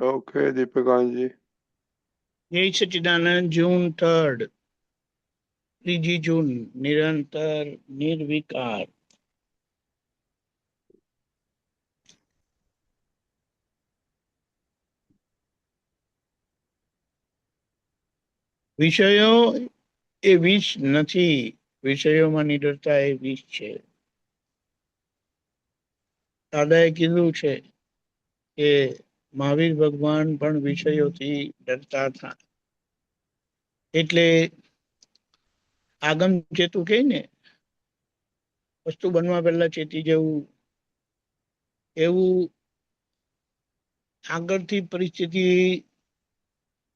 Okay દીપિકાજી. જય સચિદાનંદ. જૂન 3rd, 3 જૂન, નિરંતર નિર્વિકાર. વિષયો એ વિષ નથી, વિષયોમાં નિડરતા એ વિષ છે. દાદાએ કીધું છે કે મહાવીર ભગવાન પણ વિષયોથી ડરતા હતા. એટલે આગમ ચેતું કે ને, વસ્તુ બનવા પહેલા ચેતી જવું, એવું આગળથી પરિસ્થિતિ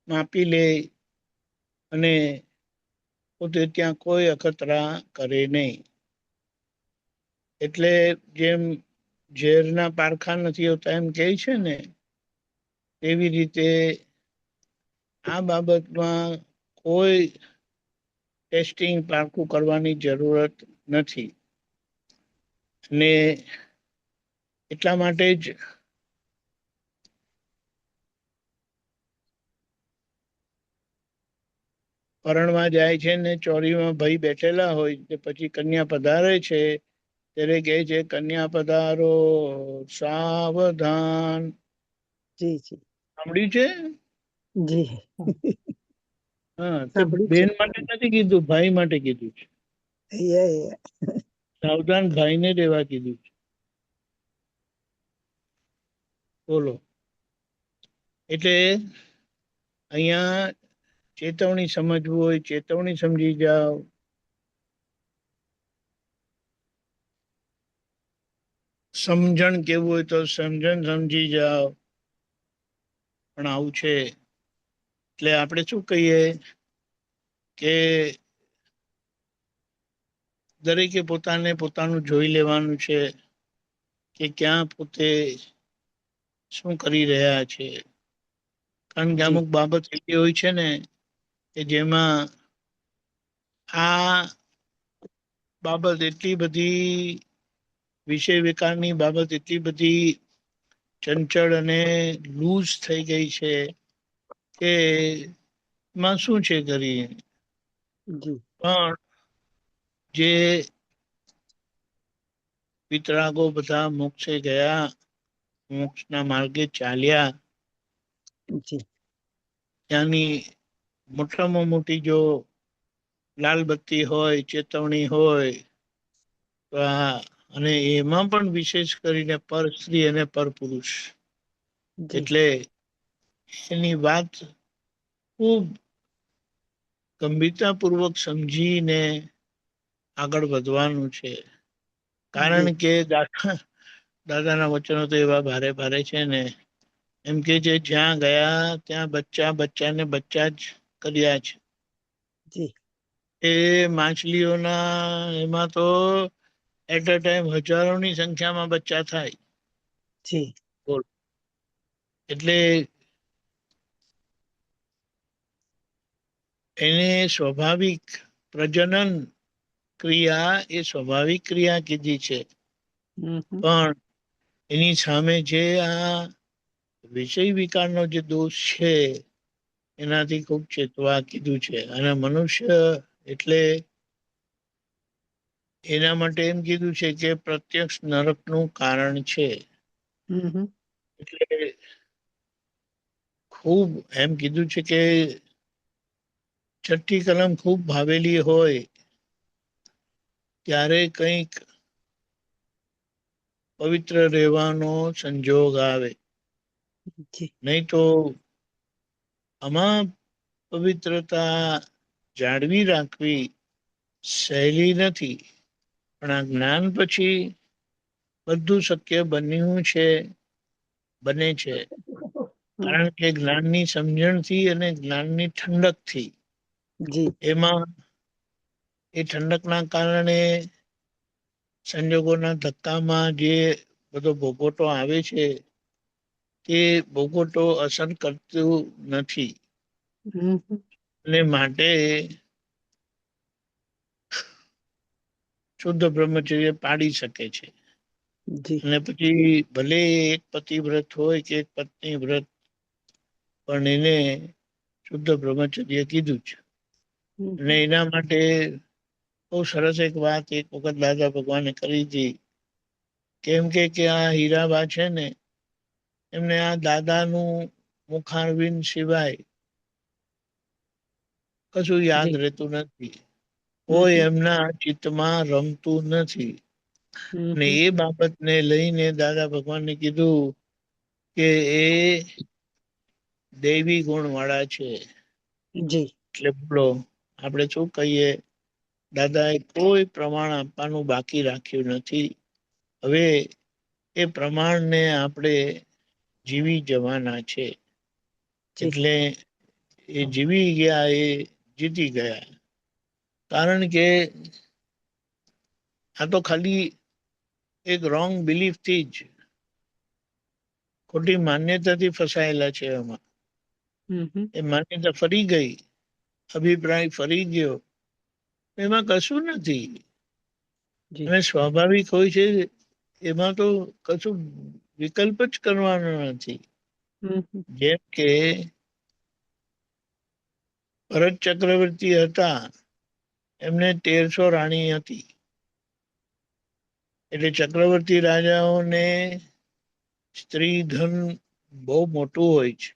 માપી લે અને પોતે ત્યાં કોઈ અખતરા કરે નહીં. એટલે જેમ ઝેરના પારખા નથી હોતા એમ કહે છે ને, એવી રીતે આ બાબતમાં કોઈ ટેસ્ટિંગ પારખું કરવાની જરૂરત નથી. ને એટલા માટે જ પરણવા જાય છે ને ચોરીમાં ભાઈ બેઠેલા હોય તે પછી કન્યા પધારે છે ત્યારે કહે છે, કન્યા પધારો સાવધાન. જી જી સાંભળ્યું છે? જી હા, તે સાંભળ્યું બેન છે. માટે નથી કીધું, ભાઈ માટે કીધું છે. યા. સાવધાન ભાઈને રહેવા કીધું છે. બોલો. એટલે અહીંયા ચેતવણી સમજવું હોય, ચેતવણી સમજી જાઓ. સમજણ કેવું હોય તો સમજણ સમજી જાઓ. પણ આવું છે એટલે આપણે શું કહીએ કે દરેકે પોતાને પોતાનું જોઈ લેવાનું છે કે ક્યાં પોતે શું કરી રહ્યા છે. કારણ કે અમુક બાબત એવી હોય છે ને કે જેમાં આ બાબત એટલી બધી વિષય વિકારની બાબત એટલી બધી ચંચળ અને લૂઝ થઈ ગઈ છે કે માં શું છે કરી. પણ જે વિતરાગો બધા મોક્ષે ગયા, મોક્ષના માર્ગે ચાલ્યા, ત્યાંની મોટામાં મોટી જો લાલ બત્તી હોય, ચેતવણી હોય તો અને એમાં પણ વિશેષ કરીને પર સ્ત્રી અને પર પુરુષ, એટલે એની વાત ખૂબ ગંભીરતાપૂર્વક સમજીને આગળ વધવાનું છે. કારણ કે દાદાના વચનો તો એવા ભારે ભારે છે ને, એમ કે જે જ્યાં ગયા ત્યાં બચ્ચા બચ્ચાને બચ્ચા જ કર્યા છે. એ માછલીઓના એમાં તો એટ અ ટાઈમ હજારોની સંખ્યામાં બચ્ચા થાય. એટલે એને સ્વાભાવિક પ્રજનન ક્રિયા એ સ્વાભાવિક ક્રિયા કીધી છે. પણ એની સામે જે આ વિષય વિકારનો જે દોષ છે એનાથી ખૂબ ચેતવા કીધું છે. અને મનુષ્ય એટલે એના માટે એમ કીધું છે કે પ્રત્યક્ષ નરકનું કારણ છે. એટલે ખૂબ એમ કીધું છે કે છઠ્ઠી કલમ ખૂબ ભાવેલી હોય ત્યારે કંઈક પવિત્ર રહેવાનો સંજોગ આવે, નહીં તો આમાં પવિત્રતા જાળવી રાખવી સહેલી નથી. પણ આ જ્ઞાન પછી બધું શક્ય બન્યું છે, બને છે. કારણ કે જ્ઞાનની સમજણથી અને જ્ઞાનની ઠંડકથી એમાં એ ઠંડકના કારણે સંજોગોના ધક્કામાં જે બધો ભોગવટો આવે છે તે ભોગવટો અસર કરતું નથી. અને માટે શુદ્ધ બ્રહ્મચર્ય પાડી શકે છે. અને પછી ભલે એક પતિ વ્રત હોય કે એક પત્ની વ્રત પણ એને શુદ્ધ બ્રહ્મચર્ય કીધું છે. અને એના માટે બહુ સરસ એક વાત એક વખત દાદા ભગવાને કરી હતી. કેમ કે આ હીરાબા છે ને એમને આ દાદાનું મુખારવિંદ સિવાય કશું યાદ જી. રહેતું નથી. કોઈ એમના ચિત્તમાં રમતું નથી. અને એ બાબતને લઈને દાદા ભગવાને કીધું કે એ દૈવી ગુણ વાળા છે. જી. એટલે બોલો આપણે શું કહીએ, દાદાએ કોઈ પ્રમાણ આપવાનું બાકી રાખ્યું નથી. હવે એ પ્રમાણને આપણે જીવી જવાના છે. જી. એટલે એ જીવી ગયા, એ જીતી ગયા. કારણ કે આ તો ખાલી એક રોંગ બિલીફ થી જ, ખોટી માન્યતાથી ફસાયેલા છે. એમાં એ માન્યતા ફરી ગઈ, અભિપ્રાય ફરી ગયો, એમાં કશું નથી. જી. અને સ્વાભાવિક હોય છે એમાં તો કશું વિકલ્પ જ કરવાનો નથી. જેમ કે ભરત ચક્રવર્તી હતા, એમને 1300 રાણી હતી. એટલે ચક્રવર્તી રાજાઓને સ્ત્રી ધન બહુ મોટું હોય છે.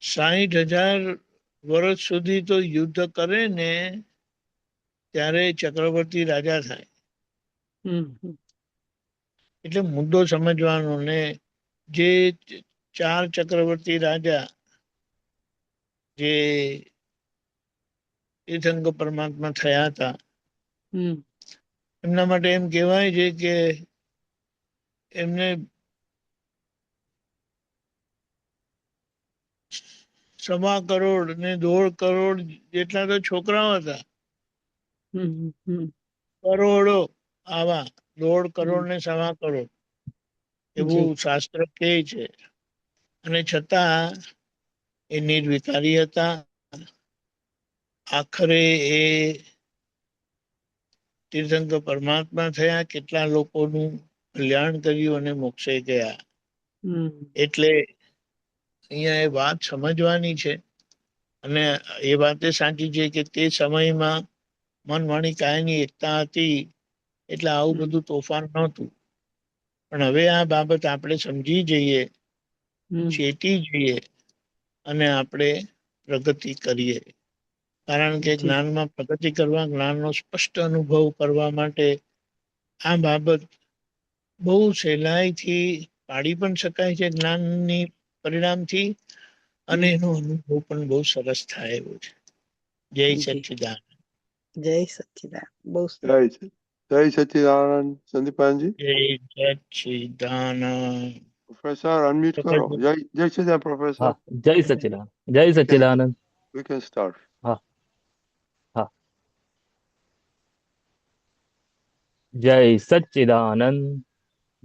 60,000 વર્ષ સુધી તો યુદ્ધ કરે ને ત્યારે ચક્રવર્તી રાજા થાય. એટલે મુદ્દો સમજવાનો ને, જે 4 ચક્રવર્તી રાજા જે તીર્થંકર પરમાત્મા થયા હતા, એમના માટે એમ કહેવાય છે કે એમને 1.25 કરોડ ને 1.5 કરોડ જેટલા તો છોકરાઓ હતા. કરોડો આવા 1.5 કરોડ ને 1.25 કરોડ એવું શાસ્ત્ર કહે છે. અને છતાં એ નિર્વિકારી હતા. આખરે એ તીર્થંકર પરમાત્મા થયા, કેટલા લોકોનું કલ્યાણ કર્યું અને મોક્ષે ગયા. એટલે અહીંયા એ વાત સમજવાની છે. અને એ વાત સાચી છે કે તે સમયમાં મન વાણી કાયાની એકતા હતી, એટલે આવું બધું તોફાન નહોતું. પણ હવે આ બાબત આપણે સમજી જઈએ, ચેતી જઈએ અને આપણે પ્રગતિ કરીએ. કારણ કે જી. જ્ઞાનમાં પ્રગતિ કરવા, જ્ઞાનનો સ્પષ્ટ અનુભવ કરવા માટે આ બાબત બહુ સહેલાઈથી પાડી પણ શકાય છે જ્ઞાનની પરિણામથી, અને એનો અનુભવ પણ બહુ સરસ થાય એવો છે. જય જી. સચ્ચિદાનંદ. જય સચ્ચિદાનંદ. બહુ જય જય સચ્ચિદાનંદ. સંદીપાનજી, જય સચ્ચિદાનંદ. પ્રોફેસર અનમ્યુટ કરો. જય જય સચ્ચિદાનંદ પ્રોફેસર. હા, જય સચ્ચિદાનંદ. જય સચ્ચિદાનંદ. We can start. હા હા. જય સચ્ચિદાનંદ.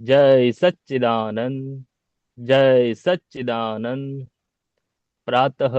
જય સચ્ચિદાનંદ. જય સચ્ચિદાનંદ. પ્રાતઃ